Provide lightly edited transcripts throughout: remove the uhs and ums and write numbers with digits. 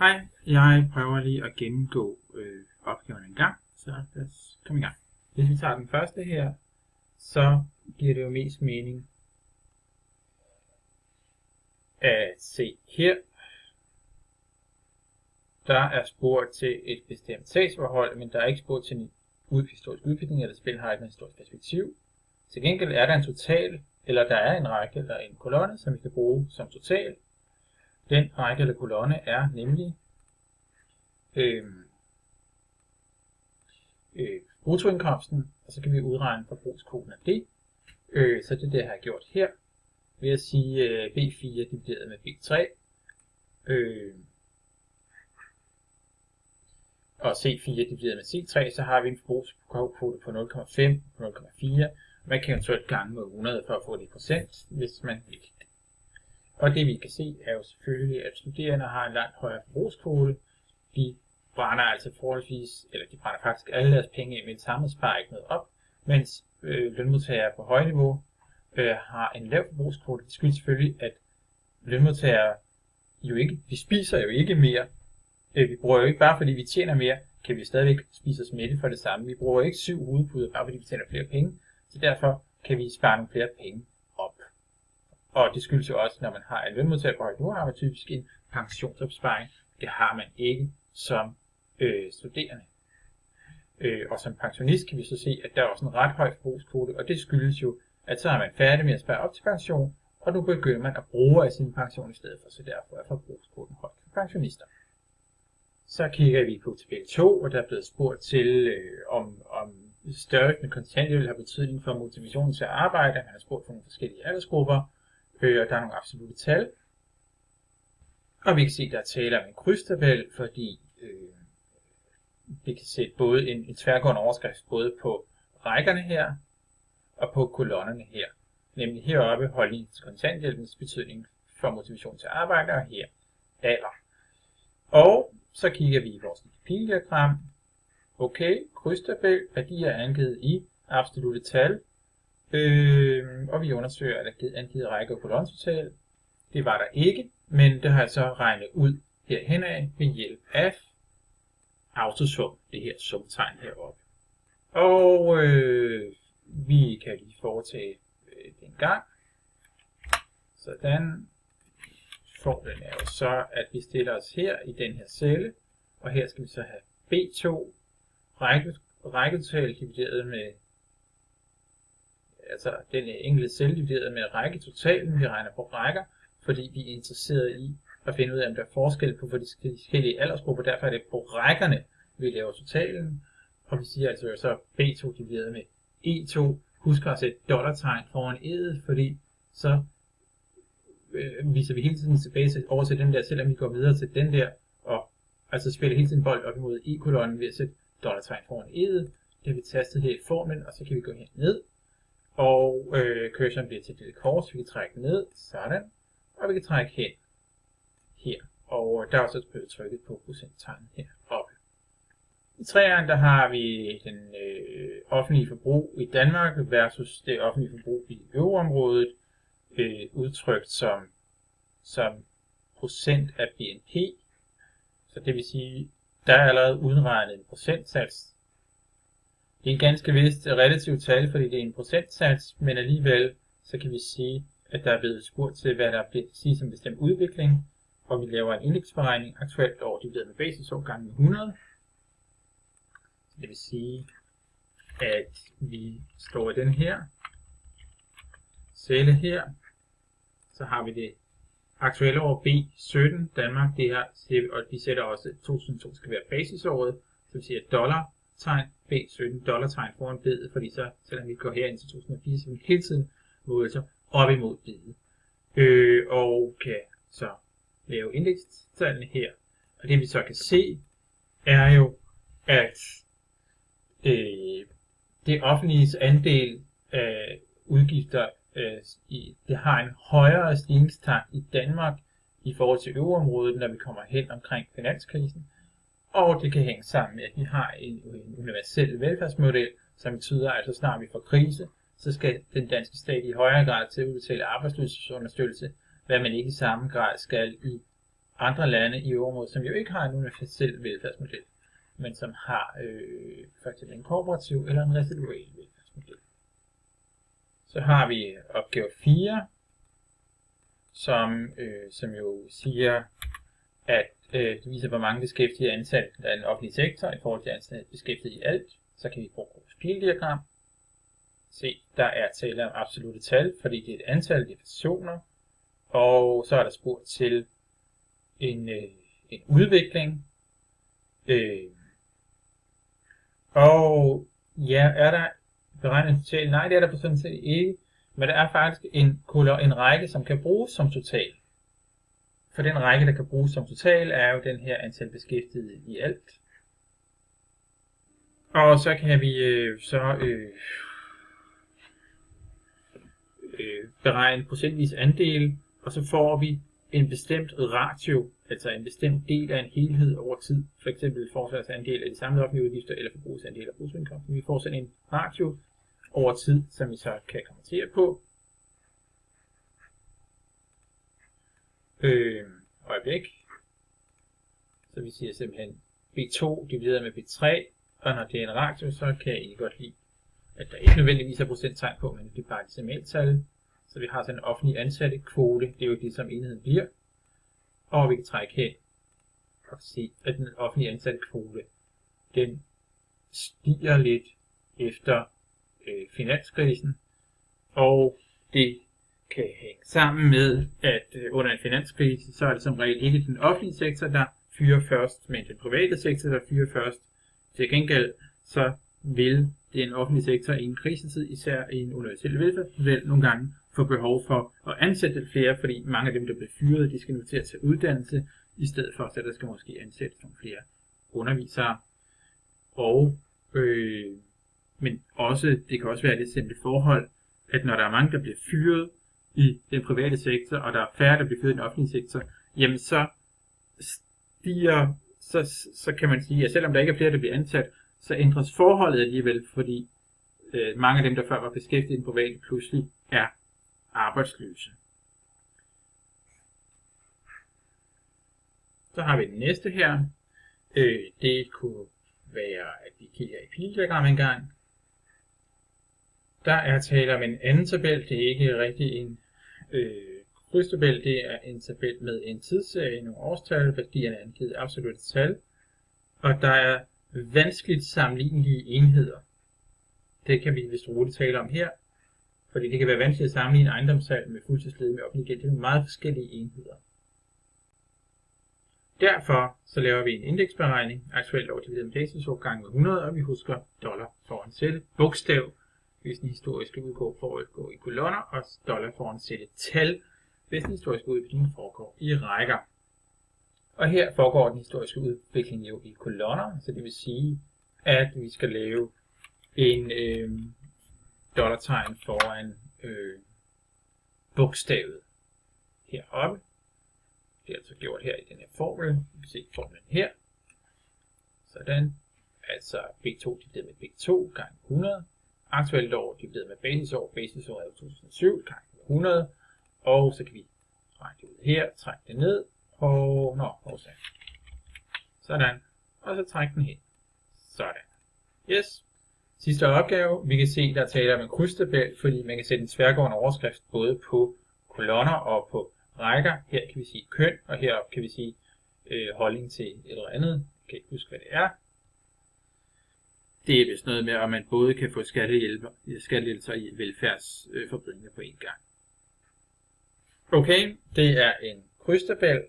Hej, jeg prøver lige at gennemgå opgaven en gang, så lad os komme i gang. Hvis vi tager den første her, så giver det jo mest mening at se her. Der er spurgt til et bestemt sagsforhold, men der er ikke spurgt til en historisk udvikling, eller spil har ikke et historisk perspektiv. Til gengæld er der en total, eller der er en række eller en kolonne, som vi kan bruge som total. Den række eller kolonne er nemlig bruttoindkomsten, og så kan vi udregne forbrugskvoten af det. Så det er det, jeg har gjort her, ved at sige B4 divideret med B3, og C4 divideret med C3, så har vi en forbrugskvote på 0,5, på 0,4. Man kan eventuelt gange med 100 for at få det i procent, hvis man vil. Og det vi kan se er jo selvfølgelig, at studerende har en langt højere forbrugskvote. De brænder altså forholdsvis, eller de brænder faktisk alle deres penge ind, men samlet sparer ikke noget op, mens lønmodtagere på højniveau har en lav forbrugskvote. Det skyldes selvfølgelig, at lønmodtagere vi spiser jo ikke mere. Vi bruger jo ikke, bare fordi vi tjener mere, kan vi stadigvæk spise os mætte for det samme. Vi bruger ikke 7 hovedpuder, bare fordi vi tjener flere penge, så derfor kan vi spare nogle flere penge op. Og det skyldes jo også, når man har en lønmodtager på højt niveau, har man typisk en pensionsopsparing. Det har man ikke som studerende. Og som pensionist kan vi så se, at der er også en ret høj forbrugskvote, og det skyldes jo, at så er man færdig med at spare op til pension, og nu begynder man at bruge af sin pension i stedet for, så derfor er forbrugskvoten højt for pensionister. Så kigger vi på tabel 2, og der er blevet spurgt til, om størrelsen af kontanthjælp har betydning for motivationen til at arbejde. Man har spurgt for nogle forskellige aldersgrupper, og der er nogle absolutte tal. Og vi kan se, at der er tale om en krydstabel, fordi vi kan se både en tværgående overskrift både på rækkerne her og på kolonnerne her. Nemlig heroppe holdning til kontanthjælpens betydning for motivation til at arbejde, og her alder. Og så kigger vi i vores pildiagram. Okay, krydstabel, værdier er angivet i absolutte tal. Og vi undersøger, at der er angivet række og kolonnetotal. Det var der ikke, men det har jeg så regnet ud herhen af ved hjælp af autosum, det her sumtegn heroppe. Og vi kan lige foretage den gang. Sådan. Formlen er jo så, at vi stiller os her i den her celle, og her skal vi så have B2 rækketotal divideret med, altså den enkelte celle divideret med rækketotalen. Vi regner på rækker, fordi vi er interesseret i at finde ud af, om der er forskel på de forskellige aldersgrupper. Derfor er det på rækkerne, vi laver totalen. Og vi siger altså så B2 divideret med E2. Husk at sætte dollartegn foran e'et, fordi så viser vi hele tiden tilbage over til den der, selvom vi går videre til den der, og altså spiller hele tiden bold op imod i-kolonnen ved at sætte dollartegn foran e'et. Det har vi tastet her i formlen, og så kan vi gå ned, og cursoren bliver til et lille kors, vi kan trække ned, sådan, og vi kan trække hen her, og der er også blevet trykket på procenttegnet heroppe. I træerne, der har vi den offentlige forbrug i Danmark versus det offentlige forbrug i euroområdet, udtrykt som procent af BNP. Så det vil sige, der er allerede udregnet en procentsats. Det er ganske vist et relativt tal, fordi det er en procentsats, men alligevel så kan vi sige, at der er blevet spurgt til, hvad der bliver sige som bestemt udvikling, og vi laver en indeksberegning aktuelt over divideret med basisår gange med 100. Det vil sige, at vi slår i den her celle her, så har vi det aktuelle år B17 Danmark, det her, og vi sætter også 2002 skal være basisåret, så vi siger dollartegn B17 dollartegn foran b'et, fordi så selvom vi går herind til 2004, så vi hele tiden måler så op imod b'et, og kan så lave indekstallene her, og det vi så kan se er jo, at det offentliges andel af udgifter det har en højere stigningstakt i Danmark i forhold til euroområdet, når vi kommer hen omkring finanskrisen. Og det kan hænge sammen med, at vi har en universel velfærdsmodel, som betyder, at så snart vi får krise, så skal den danske stat i højere grad til at udbetale arbejdsløshedsunderstøttelse, hvad man ikke i samme grad skal i andre lande i området, som jo ikke har en universel velfærdsmodel, men som har for eksempel en kooperativ eller en residual velfærdsmodel. Så har vi opgave 4, som jo siger, at det viser, hvor mange beskæftigede ansatte der er i den offentlige sektor i forhold til antallet beskæftigede i alt. Så kan vi bruge vores pildiagram. Se, der er tale om absolutte tal, fordi det er et antal, det er personer. Og så er der spurgt til en udvikling. Og ja, er der beregnet total? Nej, det er der på sådan set ikke. Men der er faktisk en række, som kan bruges som total. For den række, der kan bruges som total, er jo den her antal beskæftigede i alt. Og så kan vi beregne procentvis andel, og så får vi en bestemt ratio, altså en bestemt del af en helhed over tid. For eksempel forsvarsandel af de samlede offentlige udgifter eller forbrugsandel af bruttoindkomsten. Vi får sådan en ratio over tid, som vi så kan konvertere på. Øjeblik. Så vi siger simpelthen B2 divideret med B3, og når det er en ratio, så kan I godt lide, at der ikke nødvendigvis er procenttegn på, men det er bare et decimaltal. Så vi har sådan en offentlig ansatte kvote, det er jo det, som enheden bliver. Og vi kan trække hen og se, at den offentlige ansatte kvote, den stiger lidt efter finanskrisen, og det kan hænge sammen med, at under en finanskrise, så er det som regel ikke den offentlige sektor, der fyrer først, men den private sektor, der fyrer først. Til gengæld, så vil den offentlige sektor i en krisetid, især i en universel velfærdsmodel, nogle gange få behov for at ansætte flere, fordi mange af dem, der bliver fyret, de skal nu til at tage uddannelse, i stedet for, at der skal måske ansættes nogle flere undervisere. Og, men også, det kan også være det simple forhold, at når der er mange, der bliver fyret i den private sektor, og der er færre, der bliver fyret i den offentlige sektor, jamen så stiger, så kan man sige, at selvom der ikke er flere, der bliver ansat, så ændres forholdet alligevel, fordi mange af dem, der før var beskæftiget i den private, pludselig er arbejdsløse. Så har vi den næste her. Det kunne være, at vi kigger i pildiagram en gang. Der er tale om en anden tabel. Det er ikke rigtig en krydstabel. Det er en tabel med en tidsserie, nogle årstal, værdierne er angivet absolutte tal. Og der er vanskeligt sammenlignelige enheder. Det kan vi vist roligt tale om her. Fordi det kan være vanskeligt at sammenligne ejendomssalg med fuldtidsledige med offentlig gæld. Det er meget forskellige enheder. Derfor så laver vi en indeksberegning, aktuelt over divideret med basisår gange med 100, og vi husker dollar foran sætte bogstav, hvis den historiske udgå foregår i kolonner, og dollar foran sætte tal, hvis den historiske udvikling foregår i rækker. Og her foregår den historiske udvikling jo i kolonner, så det vil sige, at vi skal lave en dollartegn foran bogstavet heroppe. Det er altså gjort her i den her formel. Vi kan se formlen her. Sådan. Altså B2 divideret med B2 gange 100. Aktuelt år divideret med basisår. Basisår er jo 2007 gange 100. Og så kan vi regne det ud her, trække det ned. Og sådan. Og så trække den hen. Sådan. Yes. Sidste opgave. Vi kan se, der taler om en krydstabel, fordi man kan sætte en tværgående overskrift både på kolonner og på rækker. Her kan vi sige køn, og heroppe kan vi sige holdning til et eller andet. Jeg kan ikke huske, hvad det er. Det er vist noget med, at man både kan få skattelettelser i velfærdsforbedringer på en gang. Okay, det er en krydstabel,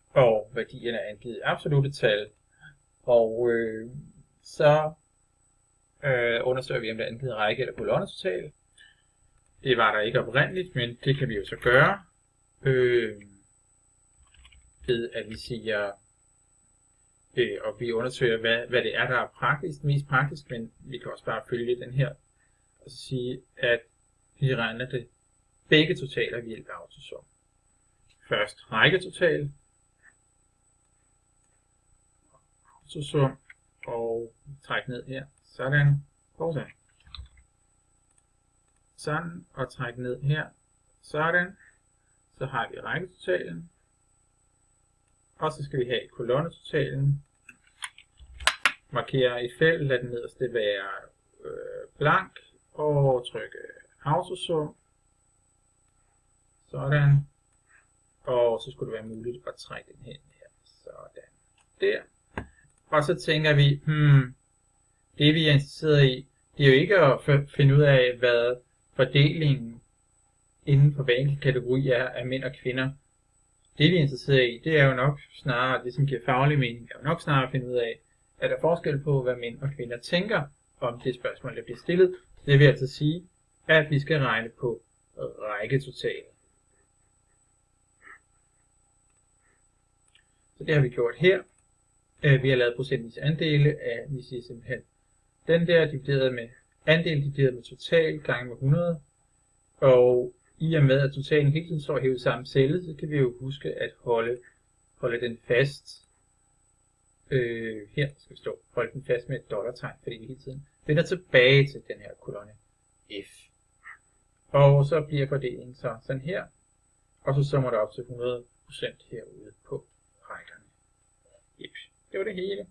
og værdierne er angivet absolutte tal. Og så undersøger vi, om der er angivet række eller kolonnetotal. Det var der ikke oprindeligt, men det kan vi jo så gøre. Ved at vi siger, og vi undersøger, hvad det er, der er mest praktisk, men vi kan også bare følge den her, og så sige, at vi regner det begge totaler ved hjælp af autosum. Først rækketotal, autosum, og træk ned her, sådan, og sådan. Sådan, og træk ned her, sådan. Så har vi rækketotalen, Og så skal vi have kolonnetotalen. Markere et felt, lad den nederste være blank, og trykke autosum. Sådan. Og så skulle det være muligt at trække den hen her. Sådan. Der. Og så tænker vi, det vi er interesseret i, det er jo ikke at finde ud af, hvad fordelingen inden for hver enkelt kategori er af mænd og kvinder. Det vi er interesseret i, det er jo nok snarere, det som giver faglig mening, er jo nok snarere at finde ud af, at der er forskel på, hvad mænd og kvinder tænker om det spørgsmål, der bliver stillet. Det vil altså sige, at vi skal regne på rækketotalen. Så det har vi gjort her. Vi har lavet procentvis andele af, vi siger simpelthen, den der divideret med andel divideret med total gange med 100. Og i og med, at totalen hele tiden står hævet samme celle, så kan vi jo huske at holde den fast. Her skal vi stå, holde den fast med et dollartegn, fordi vi hele tiden vender tilbage til den her kolonne F. Og så bliver fordelingen så sådan her, og så summer det op til 100% herude på rækkerne. Yep. Det var det hele.